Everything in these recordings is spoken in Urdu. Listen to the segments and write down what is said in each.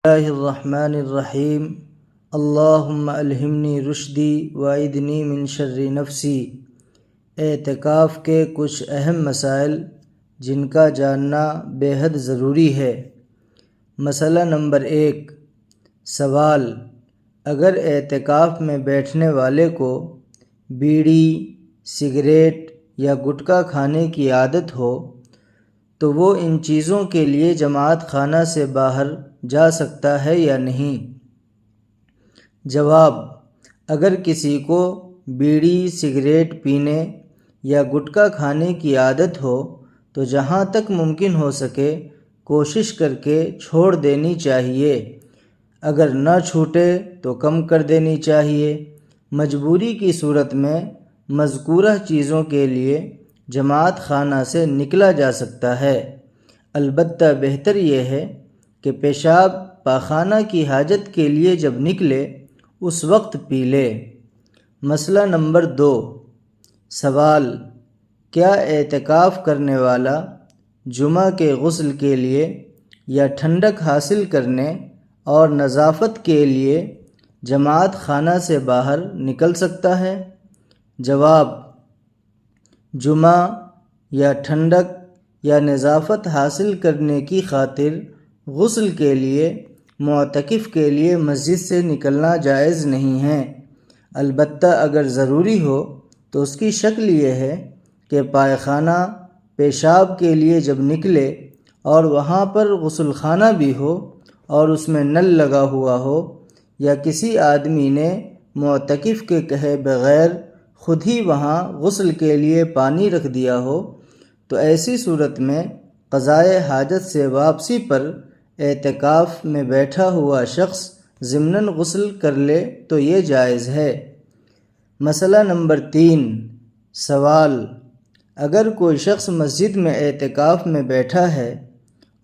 اللہ الرحمن الرحیم اللہم الہمنی رشدی وعیدنی من شر نفسی۔ اعتکاف کے کچھ اہم مسائل جن کا جاننا بے حد ضروری ہے۔ مسئلہ نمبر 1، سوال: اگر اعتکاف میں بیٹھنے والے کو بیڑی، سگریٹ یا گٹکا کھانے کی عادت ہو تو وہ ان چیزوں کے لیے جماعت خانہ سے باہر جا سکتا ہے یا نہیں؟ جواب: اگر کسی کو بیڑی، سگریٹ پینے یا گٹکا کھانے کی عادت ہو تو جہاں تک ممکن ہو سکے کوشش کر کے چھوڑ دینی چاہیے، اگر نہ چھوٹے تو کم کر دینی چاہیے۔ مجبوری کی صورت میں مذکورہ چیزوں کے لیے جماعت خانہ سے نکلا جا سکتا ہے، البتہ بہتر یہ ہے کہ پیشاب پاخانہ کی حاجت کے لیے جب نکلے اس وقت پی لے۔ مسئلہ نمبر 2، سوال: کیا اعتکاف کرنے والا جمعہ کے غسل کے لیے یا ٹھنڈک حاصل کرنے اور نظافت کے لیے جماعت خانہ سے باہر نکل سکتا ہے؟ جواب: جمعہ یا ٹھنڈک یا نظافت حاصل کرنے کی خاطر غسل کے لیے معتکف کے لیے مسجد سے نکلنا جائز نہیں ہے، البتہ اگر ضروری ہو تو اس کی شکل یہ ہے کہ پائخانہ، پیشاب کے لیے جب نکلے اور وہاں پر غسل خانہ بھی ہو اور اس میں نل لگا ہوا ہو، یا کسی آدمی نے معتکف کے کہے بغیر خود ہی وہاں غسل کے لیے پانی رکھ دیا ہو، تو ایسی صورت میں قضائے حاجت سے واپسی پر اعتکاف میں بیٹھا ہوا شخص ضمناً غسل کر لے تو یہ جائز ہے۔ مسئلہ نمبر 3، سوال: اگر کوئی شخص مسجد میں اعتکاف میں بیٹھا ہے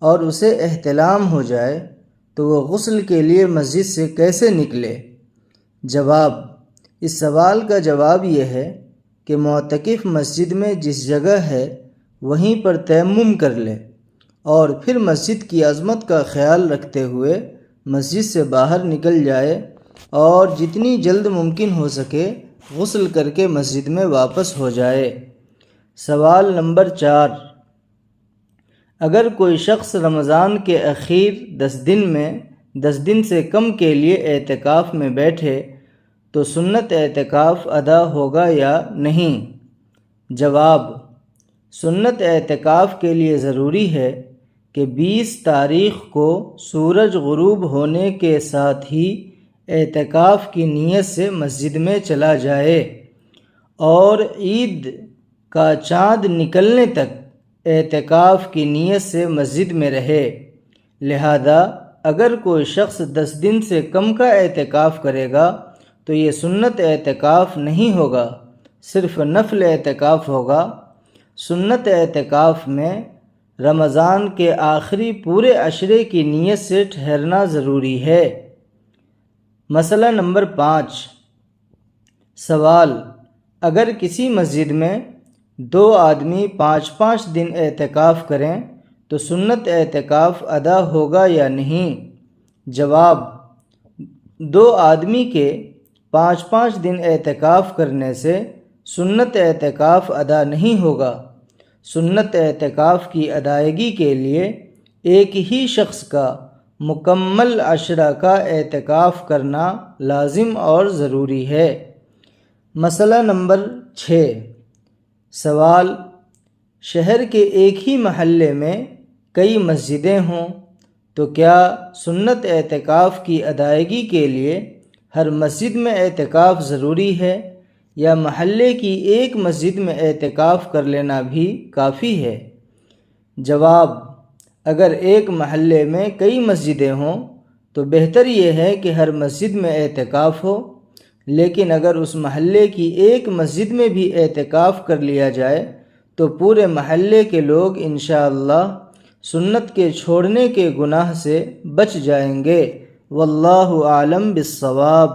اور اسے احتلام ہو جائے تو وہ غسل کے لیے مسجد سے کیسے نکلے؟ جواب: اس سوال کا جواب یہ ہے کہ معتکف مسجد میں جس جگہ ہے وہیں پر تیمم کر لے اور پھر مسجد کی عظمت کا خیال رکھتے ہوئے مسجد سے باہر نکل جائے اور جتنی جلد ممکن ہو سکے غسل کر کے مسجد میں واپس ہو جائے۔ سوال نمبر 4، اگر کوئی شخص رمضان کے اخیر 10 دن سے کم کے لیے اعتکاف میں بیٹھے تو سنت اعتکاف ادا ہوگا یا نہیں؟ جواب: سنت اعتکاف کے لیے ضروری ہے کہ 20 تاریخ کو سورج غروب ہونے کے ساتھ ہی اعتکاف کی نیت سے مسجد میں چلا جائے اور عید کا چاند نکلنے تک اعتکاف کی نیت سے مسجد میں رہے۔ لہذا اگر کوئی شخص 10 دن سے کم کا اعتکاف کرے گا تو یہ سنت اعتکاف نہیں ہوگا، صرف نفل اعتکاف ہوگا۔ سنت اعتکاف میں رمضان کے آخری پورے عشرے کی نیت سے ٹھہرنا ضروری ہے۔ مسئلہ نمبر 5، سوال: اگر کسی مسجد میں 2 آدمی 5 دن اعتکاف کریں تو سنت اعتکاف ادا ہوگا یا نہیں؟ جواب: 2 آدمی کے 5 دن اعتکاف کرنے سے سنت اعتکاف ادا نہیں ہوگا۔ سنت اعتکاف کی ادائیگی کے لیے ایک ہی شخص کا مکمل عشرہ کا اعتکاف کرنا لازم اور ضروری ہے۔ مسئلہ نمبر 6، سوال: شہر کے ایک ہی محلے میں کئی مسجدیں ہوں تو کیا سنت اعتکاف کی ادائیگی کے لیے ہر مسجد میں اعتکاف ضروری ہے یا محلے کی ایک مسجد میں اعتکاف کر لینا بھی کافی ہے؟ جواب: اگر ایک محلے میں کئی مسجدیں ہوں تو بہتر یہ ہے کہ ہر مسجد میں اعتکاف ہو، لیکن اگر اس محلے کی ایک مسجد میں بھی اعتکاف کر لیا جائے تو پورے محلے کے لوگ انشاءاللہ سنت کے چھوڑنے کے گناہ سے بچ جائیں گے۔ واللہ اعلم بالصواب۔